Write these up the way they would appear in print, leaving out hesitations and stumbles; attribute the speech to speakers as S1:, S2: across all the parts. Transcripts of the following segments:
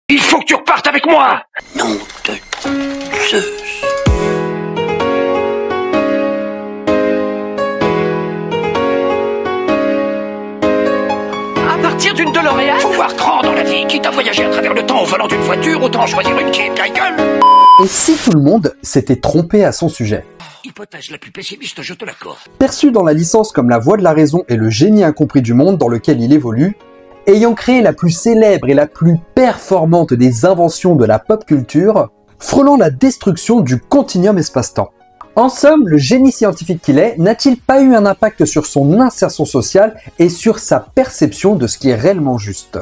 S1: Il faut que tu repartes avec moi!
S2: Nom de Zeus.
S1: À partir d'une DeLorean? Faut voir grand dans la vie. Quitte à voyager à travers le temps au volant d'une voiture, autant choisir une qui est bien gueule.
S3: Et si tout le monde s'était trompé à son sujet?
S1: Hypothèse la plus pessimiste, je te l'accorde.
S3: Perçu dans la licence comme la voix de la raison et le génie incompris du monde dans lequel il évolue, ayant créé la plus célèbre et la plus performante des inventions de la pop culture, frôlant la destruction du continuum espace-temps. En somme, le génie scientifique qu'il est n'a-t-il pas eu un impact sur son insertion sociale et sur sa perception de ce qui est réellement juste?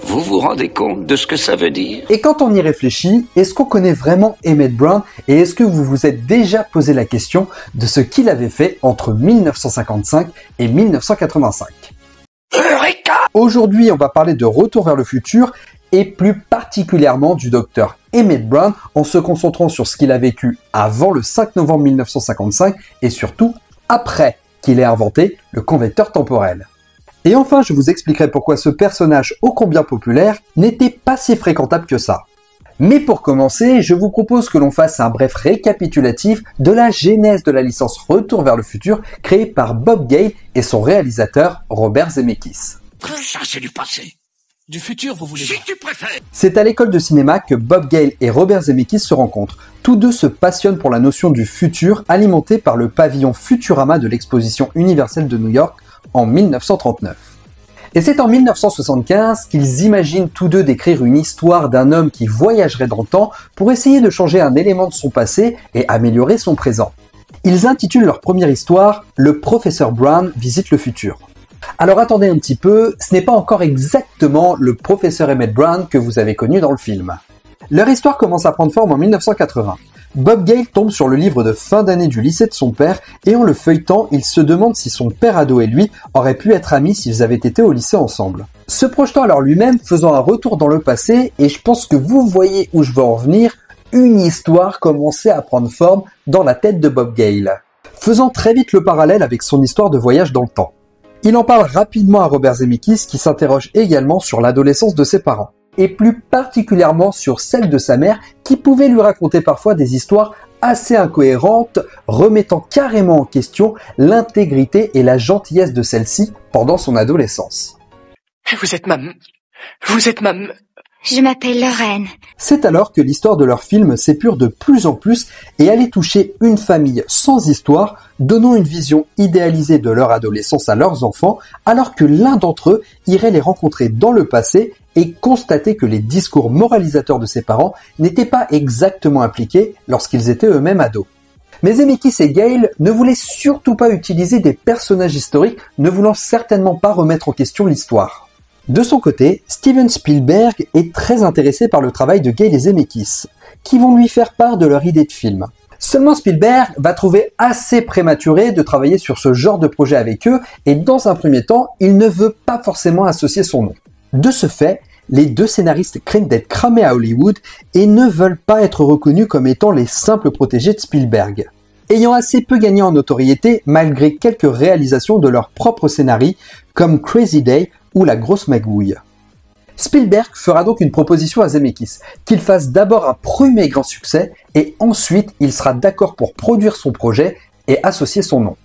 S1: Vous vous rendez compte de ce que ça veut dire?
S3: Et quand on y réfléchit, est-ce qu'on connaît vraiment Emmett Brown et est-ce que vous vous êtes déjà posé la question de ce qu'il avait fait entre 1955 et 1985?
S1: Eureka!
S3: Aujourd'hui, on va parler de Retour vers le futur et plus particulièrement du docteur Emmett Brown en se concentrant sur ce qu'il a vécu avant le 5 novembre 1955 et surtout après qu'il ait inventé le convecteur temporel. Et enfin, je vous expliquerai pourquoi ce personnage ô combien populaire n'était pas si fréquentable que ça. Mais pour commencer, je vous propose que l'on fasse un bref récapitulatif de la genèse de la licence Retour vers le futur créée par Bob Gale et son réalisateur Robert Zemeckis.
S1: Ça, c'est du passé.
S4: Du futur, vous voulez
S1: Si
S4: dire?
S1: tu préfères.
S3: C'est à l'école de cinéma que Bob Gale et Robert Zemeckis se rencontrent. Tous deux se passionnent pour la notion du futur, alimentée par le pavillon Futurama de l'exposition universelle de New York en 1939. Et c'est en 1975 qu'ils imaginent tous deux d'écrire une histoire d'un homme qui voyagerait dans le temps pour essayer de changer un élément de son passé et améliorer son présent. Ils intitulent leur première histoire « Le professeur Brown visite le futur ». Alors attendez un petit peu, ce n'est pas encore exactement le professeur Emmett Brown que vous avez connu dans le film. Leur histoire commence à prendre forme en 1980. Bob Gale tombe sur le livre de fin d'année du lycée de son père et en le feuilletant, il se demande si son père ado et lui auraient pu être amis s'ils avaient été au lycée ensemble. Se projetant alors lui-même, faisant un retour dans le passé, et je pense que vous voyez où je veux en venir, une histoire commençait à prendre forme dans la tête de Bob Gale, faisant très vite le parallèle avec son histoire de voyage dans le temps. Il en parle rapidement à Robert Zemeckis qui s'interroge également sur l'adolescence de ses parents, et plus particulièrement sur celle de sa mère qui pouvait lui raconter parfois des histoires assez incohérentes, remettant carrément en question l'intégrité et la gentillesse de celle-ci pendant son adolescence.
S4: Vous êtes ma...
S5: Je m'appelle Lorraine.
S3: C'est alors que l'histoire de leur film s'épure de plus en plus et allait toucher une famille sans histoire, donnant une vision idéalisée de leur adolescence à leurs enfants, alors que l'un d'entre eux irait les rencontrer dans le passé et constater que les discours moralisateurs de ses parents n'étaient pas exactement appliqués lorsqu'ils étaient eux-mêmes ados. Mais Zemeckis et Gale ne voulaient surtout pas utiliser des personnages historiques, ne voulant certainement pas remettre en question l'histoire. De son côté, Steven Spielberg est très intéressé par le travail de Gale et Zemeckis, qui vont lui faire part de leur idée de film. Seulement Spielberg va trouver assez prématuré de travailler sur ce genre de projet avec eux, et dans un premier temps, il ne veut pas forcément associer son nom. De ce fait, les deux scénaristes craignent d'être cramés à Hollywood et ne veulent pas être reconnus comme étant les simples protégés de Spielberg, ayant assez peu gagné en notoriété malgré quelques réalisations de leur propre scénarii comme Crazy Day ou La Grosse Magouille. Spielberg fera donc une proposition à Zemeckis, qu'il fasse d'abord un premier grand succès et ensuite il sera d'accord pour produire son projet et associer son nom.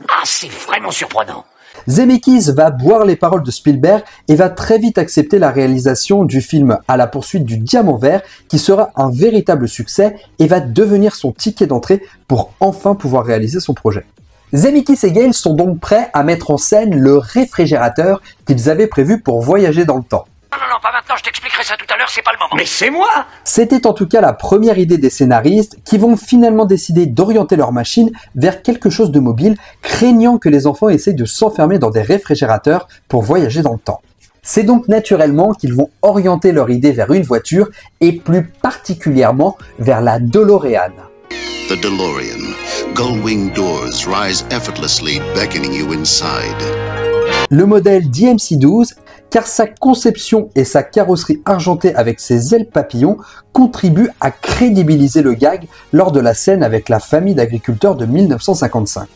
S1: Ah, c'est vraiment surprenant.
S3: Zemeckis va boire les paroles de Spielberg et va très vite accepter la réalisation du film À la poursuite du diamant vert qui sera un véritable succès et va devenir son ticket d'entrée pour enfin pouvoir réaliser son projet. Zemeckis et Gale sont donc prêts à mettre en scène le réfrigérateur qu'ils avaient prévu pour voyager dans le temps.
S1: Non, pas maintenant, je t'expliquerai ça tout à l'heure, c'est pas le moment. Mais c'est moi!
S3: C'était en tout cas la première idée des scénaristes qui vont finalement décider d'orienter leur machine vers quelque chose de mobile, craignant que les enfants essayent de s'enfermer dans des réfrigérateurs pour voyager dans le temps. C'est donc naturellement qu'ils vont orienter leur idée vers une voiture et plus particulièrement vers la DeLorean.
S6: The DeLorean. Gull-wing doors rise effortlessly, beckoning you inside.
S3: Le modèle DMC-12, car sa conception et sa carrosserie argentée avec ses ailes papillons contribuent à crédibiliser le gag lors de la scène avec la famille d'agriculteurs de 1955.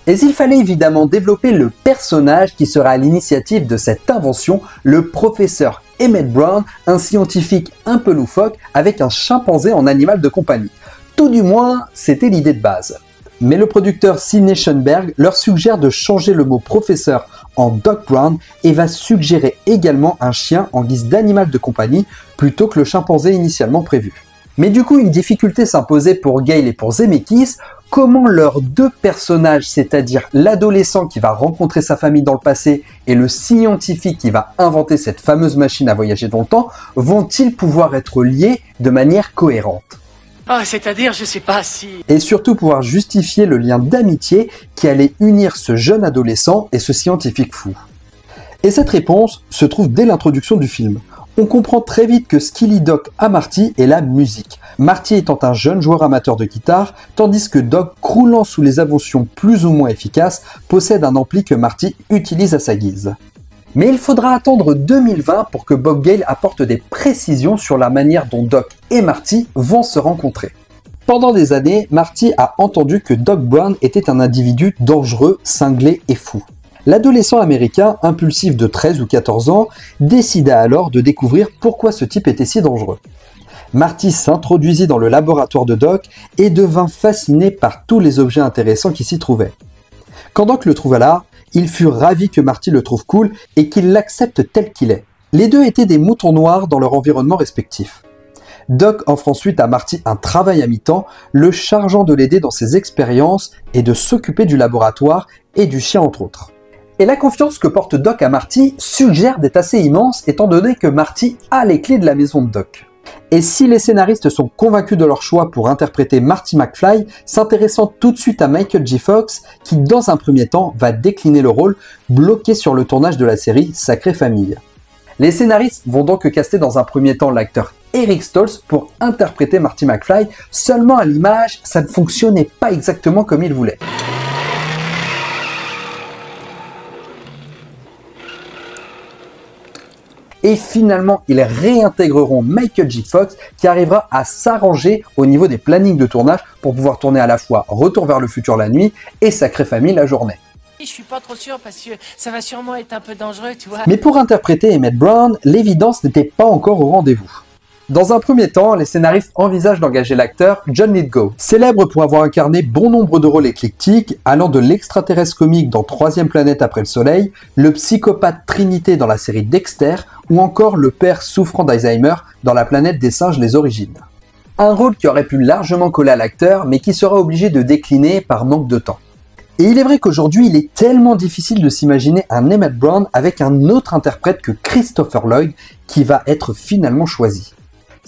S3: Et il fallait évidemment développer le personnage qui sera à l'initiative de cette invention, le professeur Emmett Brown, un scientifique un peu loufoque avec un chimpanzé en animal de compagnie. Tout du moins, c'était l'idée de base. Mais le producteur Sidney Schoenberg leur suggère de changer le mot professeur en Doc Brown et va suggérer également un chien en guise d'animal de compagnie plutôt que le chimpanzé initialement prévu. Mais du coup, une difficulté s'imposait pour Gale et pour Zemeckis. Comment leurs deux personnages, c'est-à-dire l'adolescent qui va rencontrer sa famille dans le passé et le scientifique qui va inventer cette fameuse machine à voyager dans le temps, vont-ils pouvoir être liés de manière cohérente ?
S4: Ah, c'est-à-dire, je sais pas si...
S3: Et surtout pouvoir justifier le lien d'amitié qui allait unir ce jeune adolescent et ce scientifique fou. Et cette réponse se trouve dès l'introduction du film. On comprend très vite que ce qui lie Doc à Marty est la musique. Marty étant un jeune joueur amateur de guitare, tandis que Doc, croulant sous les inventions plus ou moins efficaces, possède un ampli que Marty utilise à sa guise. Mais il faudra attendre 2020 pour que Bob Gale apporte des précisions sur la manière dont Doc et Marty vont se rencontrer. Pendant des années, Marty a entendu que Doc Brown était un individu dangereux, cinglé et fou. L'adolescent américain, impulsif de 13 ou 14 ans, décida alors de découvrir pourquoi ce type était si dangereux. Marty s'introduisit dans le laboratoire de Doc et devint fasciné par tous les objets intéressants qui s'y trouvaient. Quand Doc le trouva là, il fut ravi que Marty le trouve cool et qu'il l'accepte tel qu'il est. Les deux étaient des moutons noirs dans leur environnement respectif. Doc offre ensuite à Marty un travail à mi-temps, le chargeant de l'aider dans ses expériences et de s'occuper du laboratoire et du chien entre autres. Et la confiance que porte Doc à Marty suggère d'être assez immense étant donné que Marty a les clés de la maison de Doc. Et si les scénaristes sont convaincus de leur choix pour interpréter Marty McFly, s'intéressant tout de suite à Michael J. Fox, qui dans un premier temps va décliner le rôle, bloqué sur le tournage de la série Sacrée Famille. Les scénaristes vont donc caster dans un premier temps l'acteur Eric Stoltz pour interpréter Marty McFly, seulement à l'image, ça ne fonctionnait pas exactement comme il voulait. Et finalement, ils réintégreront Michael J. Fox qui arrivera à s'arranger au niveau des plannings de tournage pour pouvoir tourner à la fois Retour vers le futur la nuit et Sacrée Famille la journée.
S4: Je suis pas trop sûr parce que ça va sûrement être un peu dangereux, tu vois.
S3: Mais pour interpréter Emmett Brown, l'évidence n'était pas encore au rendez-vous. Dans un premier temps, les scénaristes envisagent d'engager l'acteur John Lithgow, célèbre pour avoir incarné bon nombre de rôles éclectiques, allant de l'extraterrestre comique dans Troisième planète après le soleil, le psychopathe Trinité dans la série Dexter, ou encore le père souffrant d'Alzheimer dans La planète des singes les origines. Un rôle qui aurait pu largement coller à l'acteur, mais qui sera obligé de décliner par manque de temps. Et il est vrai qu'aujourd'hui, il est tellement difficile de s'imaginer un Emmett Brown avec un autre interprète que Christopher Lloyd, qui va être finalement choisi.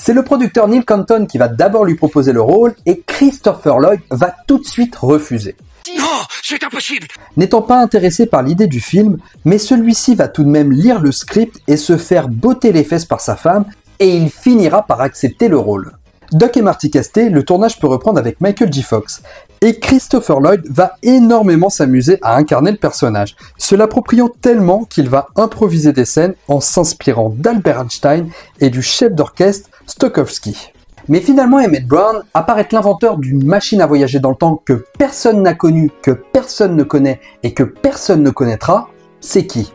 S3: C'est le producteur Neil Canton qui va d'abord lui proposer le rôle et Christopher Lloyd va tout de suite refuser.
S1: Non, c'est impossible.
S3: N'étant pas intéressé par l'idée du film, mais celui-ci va tout de même lire le script et se faire botter les fesses par sa femme et il finira par accepter le rôle. Doc et Marty castés, le tournage peut reprendre avec Michael J. Fox. Et Christopher Lloyd va énormément s'amuser à incarner le personnage, se l'appropriant tellement qu'il va improviser des scènes en s'inspirant d'Albert Einstein et du chef d'orchestre Stokowski. Mais finalement, Emmett Brown apparaît l'inventeur d'une machine à voyager dans le temps que personne n'a connue, que personne ne connaît et que personne ne connaîtra, c'est qui ?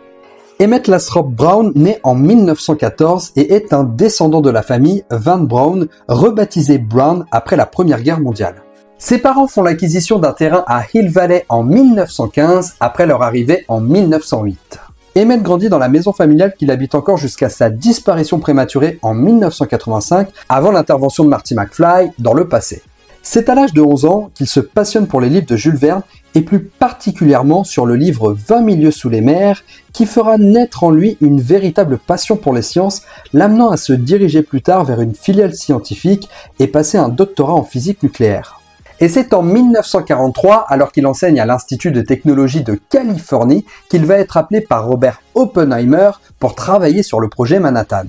S3: Emmett Lathrop Brown naît en 1914 et est un descendant de la famille Van Braun, rebaptisé Brown après la Première Guerre mondiale. Ses parents font l'acquisition d'un terrain à Hill Valley en 1915 après leur arrivée en 1908. Emmett grandit dans la maison familiale qu'il habite encore jusqu'à sa disparition prématurée en 1985 avant l'intervention de Marty McFly dans le passé. C'est à l'âge de 11 ans qu'il se passionne pour les livres de Jules Verne et plus particulièrement sur le livre 20 000 lieues sous les mers qui fera naître en lui une véritable passion pour les sciences, l'amenant à se diriger plus tard vers une filiale scientifique et passer un doctorat en physique nucléaire. Et c'est en 1943, alors qu'il enseigne à l'Institut de technologie de Californie, qu'il va être appelé par Robert Oppenheimer pour travailler sur le projet Manhattan.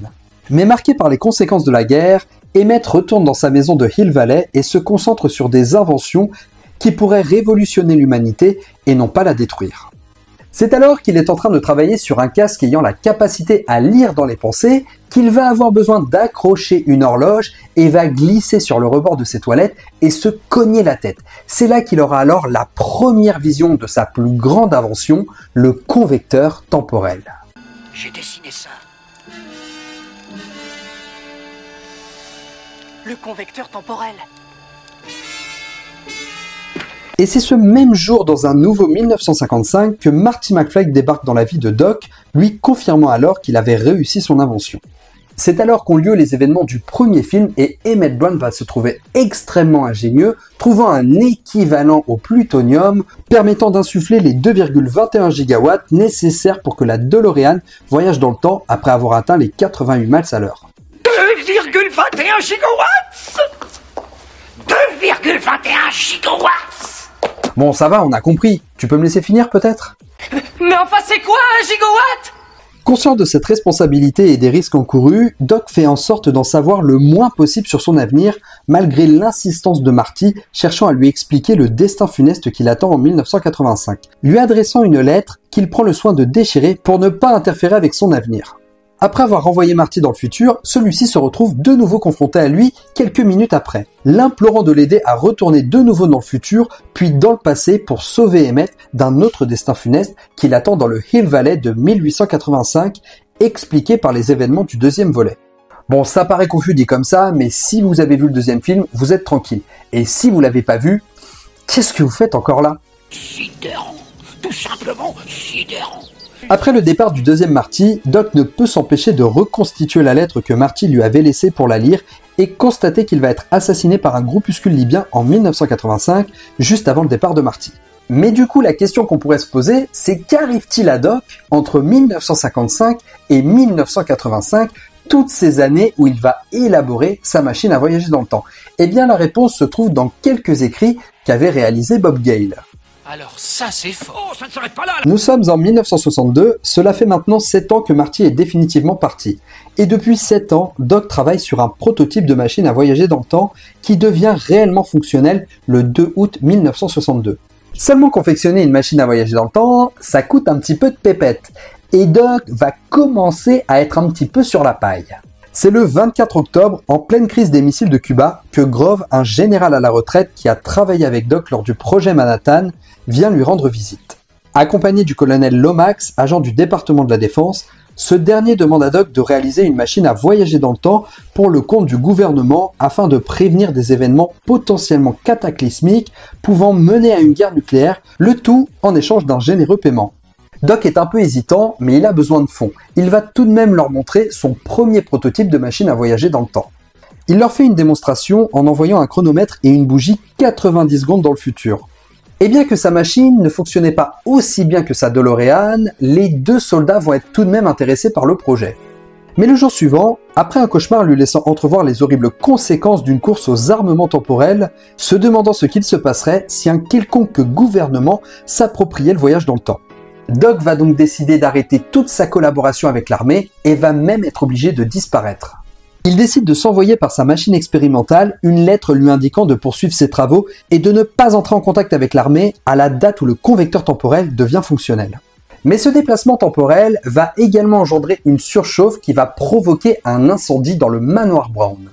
S3: Mais marqué par les conséquences de la guerre, Emmett retourne dans sa maison de Hill Valley et se concentre sur des inventions qui pourraient révolutionner l'humanité et non pas la détruire. C'est alors qu'il est en train de travailler sur un casque ayant la capacité à lire dans les pensées, qu'il va avoir besoin d'accrocher une horloge et va glisser sur le rebord de ses toilettes et se cogner la tête. C'est là qu'il aura alors la première vision de sa plus grande invention, le convecteur temporel.
S1: J'ai dessiné ça.
S4: Le convecteur temporel.
S3: Et c'est ce même jour, dans un nouveau 1955, que Marty McFly débarque dans la vie de Doc, lui confirmant alors qu'il avait réussi son invention. C'est alors qu'ont lieu les événements du premier film et Emmett Brown va se trouver extrêmement ingénieux, trouvant un équivalent au plutonium permettant d'insuffler les 2,21 gigawatts nécessaires pour que la DeLorean voyage dans le temps après avoir atteint les 88 miles à l'heure.
S1: 2,21 gigawatts 2,21 gigawatts.
S3: Bon, ça va, on a compris. Tu peux me laisser finir peut-être ?
S4: Mais enfin, c'est quoi un gigawatt?
S3: Conscient de cette responsabilité et des risques encourus, Doc fait en sorte d'en savoir le moins possible sur son avenir, malgré l'insistance de Marty, cherchant à lui expliquer le destin funeste qui l'attend en 1985, lui adressant une lettre qu'il prend le soin de déchirer pour ne pas interférer avec son avenir. Après avoir renvoyé Marty dans le futur, celui-ci se retrouve de nouveau confronté à lui quelques minutes après, l'implorant de l'aider à retourner de nouveau dans le futur, puis dans le passé pour sauver Emmett d'un autre destin funeste qui l'attend dans le Hill Valley de 1885, expliqué par les événements du deuxième volet. Bon, ça paraît confus dit comme ça, mais si vous avez vu le deuxième film, vous êtes tranquille. Et si vous l'avez pas vu, qu'est-ce que vous faites encore là ?
S1: Sidérant. Tout simplement sidérant.
S3: Après le départ du deuxième Marty, Doc ne peut s'empêcher de reconstituer la lettre que Marty lui avait laissée pour la lire et constater qu'il va être assassiné par un groupuscule libyen en 1985, juste avant le départ de Marty. Mais du coup, la question qu'on pourrait se poser, c'est qu'arrive-t-il à Doc entre 1955 et 1985, toutes ces années où il va élaborer sa machine à voyager dans le temps? Eh bien, la réponse se trouve dans quelques écrits qu'avait réalisé Bob Gale.
S4: Alors ça, c'est faux.
S1: Oh, ça ne s'arrête pas là.
S3: Nous sommes en 1962, cela fait maintenant 7 ans que Marty est définitivement parti. Et depuis 7 ans, Doc travaille sur un prototype de machine à voyager dans le temps qui devient réellement fonctionnel le 2 août 1962. Seulement confectionner une machine à voyager dans le temps, ça coûte un petit peu de pépette. Et Doc va commencer à être un petit peu sur la paille. C'est le 24 octobre, en pleine crise des missiles de Cuba, que Grove, un général à la retraite qui a travaillé avec Doc lors du projet Manhattan, vient lui rendre visite. Accompagné du colonel Lomax, agent du département de la Défense, ce dernier demande à Doc de réaliser une machine à voyager dans le temps pour le compte du gouvernement afin de prévenir des événements potentiellement cataclysmiques pouvant mener à une guerre nucléaire, le tout en échange d'un généreux paiement. Doc est un peu hésitant, mais il a besoin de fonds. Il va tout de même leur montrer son premier prototype de machine à voyager dans le temps. Il leur fait une démonstration en envoyant un chronomètre et une bougie 90 secondes dans le futur. Et bien que sa machine ne fonctionnait pas aussi bien que sa DeLorean, les deux soldats vont être tout de même intéressés par le projet. Mais le jour suivant, après un cauchemar lui laissant entrevoir les horribles conséquences d'une course aux armements temporels, se demandant ce qu'il se passerait si un quelconque gouvernement s'appropriait le voyage dans le temps. Doc va donc décider d'arrêter toute sa collaboration avec l'armée et va même être obligé de disparaître. Il décide de s'envoyer par sa machine expérimentale une lettre lui indiquant de poursuivre ses travaux et de ne pas entrer en contact avec l'armée à la date où le convecteur temporel devient fonctionnel. Mais ce déplacement temporel va également engendrer une surchauffe qui va provoquer un incendie dans le manoir Brown.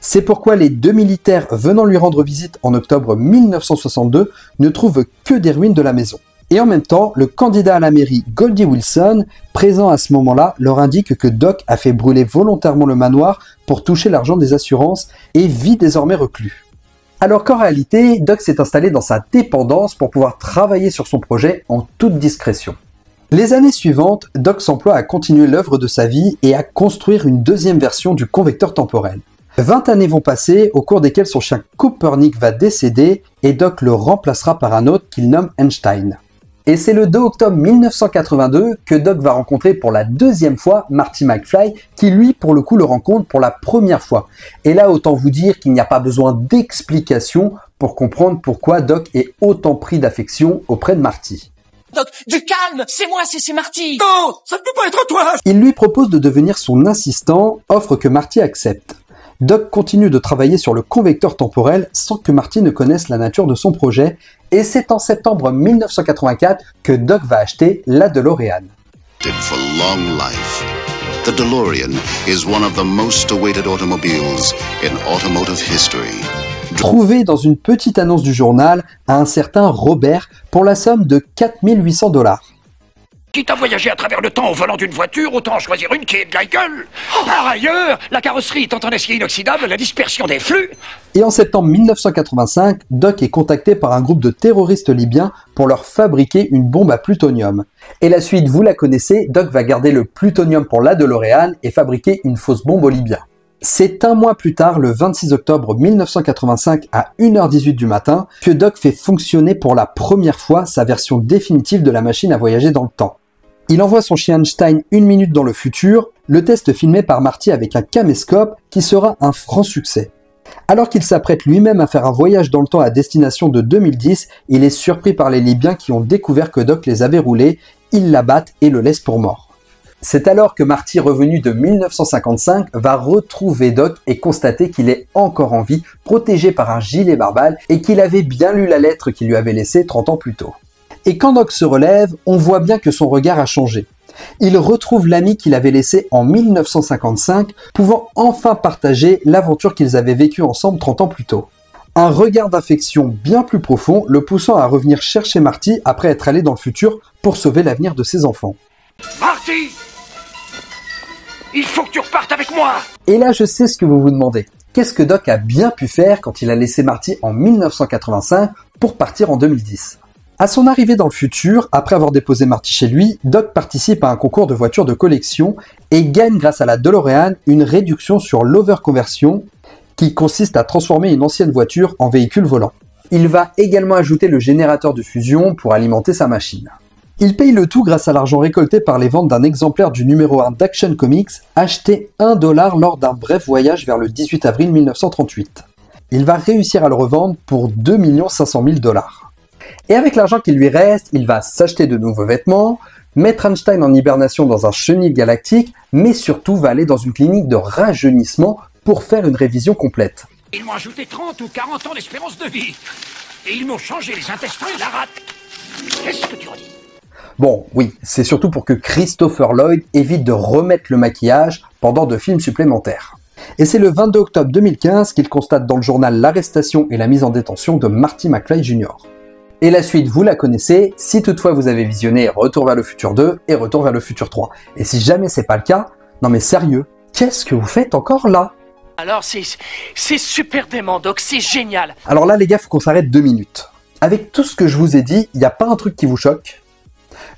S3: C'est pourquoi les deux militaires venant lui rendre visite en octobre 1962 ne trouvent que des ruines de la maison. Et en même temps, le candidat à la mairie Goldie Wilson, présent à ce moment-là, leur indique que Doc a fait brûler volontairement le manoir pour toucher l'argent des assurances et vit désormais reclus. Alors qu'en réalité, Doc s'est installé dans sa dépendance pour pouvoir travailler sur son projet en toute discrétion. Les années suivantes, Doc s'emploie à continuer l'œuvre de sa vie et à construire une deuxième version du convecteur temporel. 20 années vont passer, au cours desquelles son chien Copernic va décéder et Doc le remplacera par un autre qu'il nomme Einstein. Et c'est le 2 octobre 1982 que Doc va rencontrer pour la deuxième fois Marty McFly, qui lui, pour le coup, le rencontre pour la première fois. Et là, autant vous dire qu'il n'y a pas besoin d'explication pour comprendre pourquoi Doc est autant pris d'affection auprès de Marty.
S4: Doc, du calme, c'est moi, c'est Marty.
S1: Non, ça ne peut pas être toi.
S3: Il lui propose de devenir son assistant, offre que Marty accepte. Doc continue de travailler sur le convecteur temporel sans que Marty ne connaisse la nature de son projet, et c'est en septembre 1984 que Doc va acheter la DeLorean.
S6: For long life, the DeLorean is one of the most awaited automobiles in automotive history.
S3: Trouvé dans une petite annonce du journal à un certain Robert pour la somme de $4 800.
S1: Quitte à voyager à travers le temps au volant d'une voiture, autant en choisir une qui ait de la gueule. Par ailleurs, la carrosserie étant en acier inoxydable, la dispersion des flux...
S3: Et en septembre 1985, Doc est contacté par un groupe de terroristes libyens pour leur fabriquer une bombe à plutonium. Et la suite, vous la connaissez, Doc va garder le plutonium pour la DeLorean et fabriquer une fausse bombe aux Libyens. C'est un mois plus tard, le 26 octobre 1985 à 1h18 du matin, que Doc fait fonctionner pour la première fois sa version définitive de la machine à voyager dans le temps. Il envoie son chien Einstein 1 minute dans le futur, le test filmé par Marty avec un caméscope qui sera un franc succès. Alors qu'il s'apprête lui-même à faire un voyage dans le temps à destination de 2010, il est surpris par les Libyens qui ont découvert que Doc les avait roulés, ils l'abattent et le laissent pour mort. C'est alors que Marty, revenu de 1955, va retrouver Doc et constater qu'il est encore en vie, protégé par un gilet pare-balles et qu'il avait bien lu la lettre qu'il lui avait laissée 30 ans plus tôt. Et quand Doc se relève, on voit bien que son regard a changé. Il retrouve l'ami qu'il avait laissé en 1955, pouvant enfin partager l'aventure qu'ils avaient vécue ensemble 30 ans plus tôt. Un regard d'affection bien plus profond le poussant à revenir chercher Marty après être allé dans le futur pour sauver l'avenir de ses enfants.
S1: Marty! Il faut que tu repartes avec moi!
S3: Et là, je sais ce que vous vous demandez. Qu'est-ce que Doc a bien pu faire quand il a laissé Marty en 1985 pour partir en 2010 ? À son arrivée dans le futur, après avoir déposé Marty chez lui, Doc participe à un concours de voitures de collection et gagne grâce à la DeLorean une réduction sur l'overconversion qui consiste à transformer une ancienne voiture en véhicule volant. Il va également ajouter le générateur de fusion pour alimenter sa machine. Il paye le tout grâce à l'argent récolté par les ventes d'un exemplaire du numéro 1 d'Action Comics acheté $1 lors d'un bref voyage vers le 18 avril 1938. Il va réussir à le revendre pour 2 500 000 $. Et avec l'argent qui lui reste, il va s'acheter de nouveaux vêtements, mettre Einstein en hibernation dans un chenil galactique, mais surtout va aller dans une clinique de rajeunissement pour faire une révision complète.
S1: Ils m'ont ajouté 30 ou 40 ans d'espérance de vie. Et ils m'ont changé les intestins et la rate. Qu'est-ce que tu redis?
S3: Bon, oui, c'est surtout pour que Christopher Lloyd évite de remettre le maquillage pendant 2 films supplémentaires. Et c'est le 22 octobre 2015 qu'il constate dans le journal l'arrestation et la mise en détention de Marty McFly Jr. Et la suite, vous la connaissez, si toutefois vous avez visionné Retour vers le futur 2 et Retour vers le futur 3. Et si jamais c'est pas le cas, non mais sérieux, qu'est-ce que vous faites encore là?
S4: Alors c'est super dément, Doc, c'est génial.
S3: Alors là les gars, faut qu'on s'arrête 2 minutes. Avec tout ce que je vous ai dit, il n'y a pas un truc qui vous choque?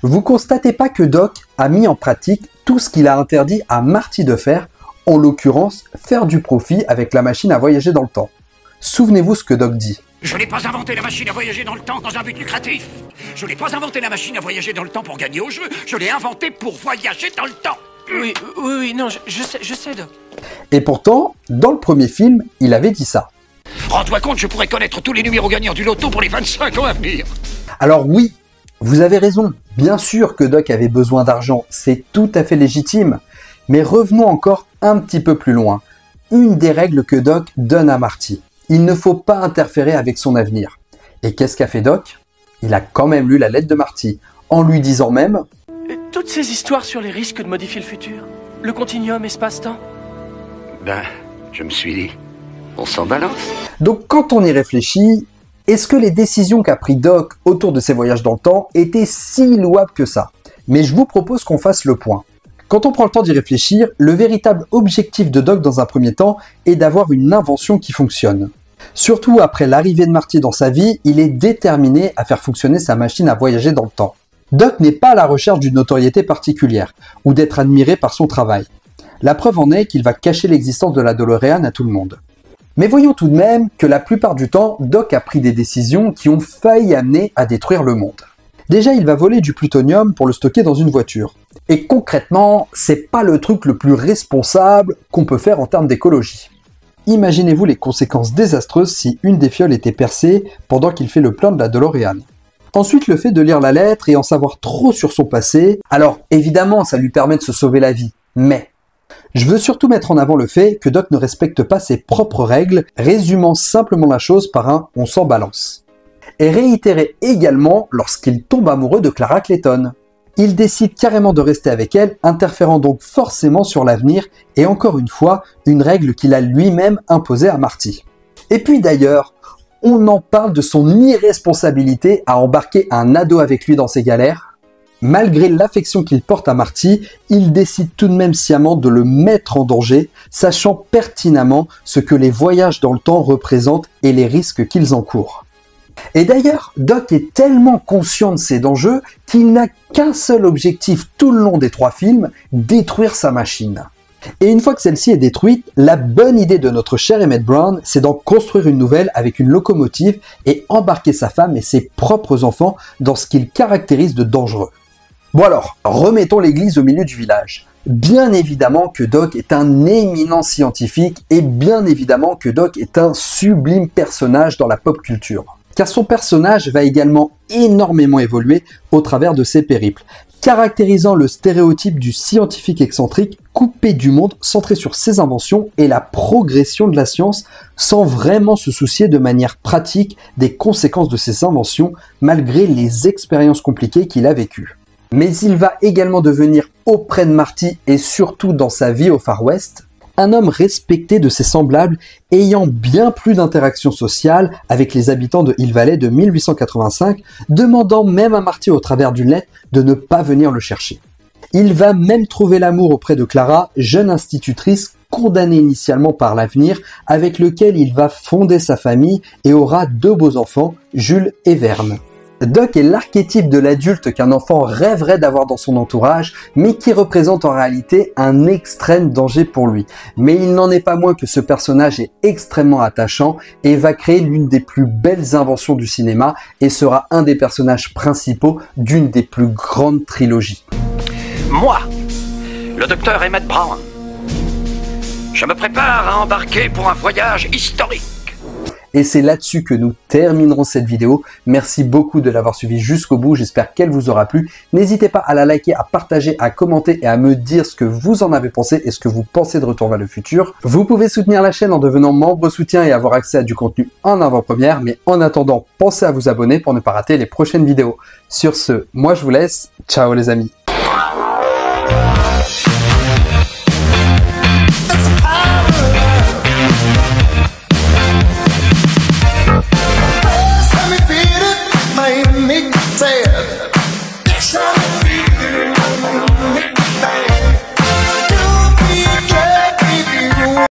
S3: Vous constatez pas que Doc a mis en pratique tout ce qu'il a interdit à Marty de faire, en l'occurrence faire du profit avec la machine à voyager dans le temps? Souvenez-vous ce que Doc dit.
S1: Je n'ai pas inventé la machine à voyager dans le temps dans un but lucratif. Je n'ai pas inventé la machine à voyager dans le temps pour gagner au jeu. Je l'ai inventée pour voyager dans le temps.
S4: Oui, non, je sais, Doc.
S3: Et pourtant, dans le premier film, il avait dit ça.
S1: Rends-toi compte, je pourrais connaître tous les numéros gagnants du loto pour les 25 ans à venir.
S3: Alors oui, vous avez raison. Bien sûr que Doc avait besoin d'argent, c'est tout à fait légitime. Mais revenons encore un petit peu plus loin. Une des règles que Doc donne à Marty. Il ne faut pas interférer avec son avenir. Et qu'est-ce qu'a fait Doc? Il a quand même lu la lettre de Marty, en lui disant même...
S4: Toutes ces histoires sur les risques de modifier le futur, le continuum espace-temps.
S2: Ben, je me suis dit, on s'en balance.
S3: Donc quand on y réfléchit, est-ce que les décisions qu'a pris Doc autour de ses voyages dans le temps étaient si louables que ça? Mais je vous propose qu'on fasse le point. Quand on prend le temps d'y réfléchir, le véritable objectif de Doc dans un premier temps est d'avoir une invention qui fonctionne. Surtout après l'arrivée de Marty dans sa vie, il est déterminé à faire fonctionner sa machine à voyager dans le temps. Doc n'est pas à la recherche d'une notoriété particulière, ou d'être admiré par son travail. La preuve en est qu'il va cacher l'existence de la DeLorean à tout le monde. Mais voyons tout de même que la plupart du temps, Doc a pris des décisions qui ont failli amener à détruire le monde. Déjà, il va voler du plutonium pour le stocker dans une voiture. Et concrètement, c'est pas le truc le plus responsable qu'on peut faire en termes d'écologie. Imaginez-vous les conséquences désastreuses si une des fioles était percée pendant qu'il fait le plein de la DeLorean. Ensuite, le fait de lire la lettre et en savoir trop sur son passé, alors évidemment ça lui permet de se sauver la vie, mais je veux surtout mettre en avant le fait que Doc ne respecte pas ses propres règles, résumant simplement la chose par un « on s'en balance ». Et réitéré également lorsqu'il tombe amoureux de Clara Clayton. Il décide carrément de rester avec elle, interférant donc forcément sur l'avenir, et encore une fois, une règle qu'il a lui-même imposée à Marty. Et puis d'ailleurs, on en parle de son irresponsabilité à embarquer un ado avec lui dans ses galères. Malgré l'affection qu'il porte à Marty, il décide tout de même sciemment de le mettre en danger, sachant pertinemment ce que les voyages dans le temps représentent et les risques qu'ils encourent. Et d'ailleurs, Doc est tellement conscient de ces dangers qu'il n'a qu'un seul objectif tout le long des 3 films, détruire sa machine. Et une fois que celle-ci est détruite, la bonne idée de notre cher Emmett Brown, c'est d'en construire une nouvelle avec une locomotive et embarquer sa femme et ses propres enfants dans ce qu'il caractérise de dangereux. Bon alors, remettons l'église au milieu du village. Bien évidemment que Doc est un éminent scientifique et bien évidemment que Doc est un sublime personnage dans la pop culture. Car son personnage va également énormément évoluer au travers de ses périples, caractérisant le stéréotype du scientifique excentrique coupé du monde, centré sur ses inventions et la progression de la science, sans vraiment se soucier de manière pratique des conséquences de ses inventions, malgré les expériences compliquées qu'il a vécues. Mais il va également devenir, auprès de Marty et surtout dans sa vie au Far West, un homme respecté de ses semblables, ayant bien plus d'interactions sociales avec les habitants de Hill Valley de 1885, demandant même à Marty au travers d'une lettre de ne pas venir le chercher. Il va même trouver l'amour auprès de Clara, jeune institutrice condamnée initialement par l'avenir, avec lequel il va fonder sa famille et aura 2 beaux enfants, Jules et Verne. Doc est l'archétype de l'adulte qu'un enfant rêverait d'avoir dans son entourage, mais qui représente en réalité un extrême danger pour lui. Mais il n'en est pas moins que ce personnage est extrêmement attachant et va créer l'une des plus belles inventions du cinéma et sera un des personnages principaux d'une des plus grandes trilogies.
S1: Moi, le docteur Emmett Brown, je me prépare à embarquer pour un voyage historique.
S3: Et c'est là-dessus que nous terminerons cette vidéo. Merci beaucoup de l'avoir suivi jusqu'au bout, j'espère qu'elle vous aura plu. N'hésitez pas à la liker, à partager, à commenter et à me dire ce que vous en avez pensé et ce que vous pensez de Retour vers le futur. Vous pouvez soutenir la chaîne en devenant membre soutien et avoir accès à du contenu en avant-première, mais en attendant, pensez à vous abonner pour ne pas rater les prochaines vidéos. Sur ce, moi je vous laisse, ciao les amis.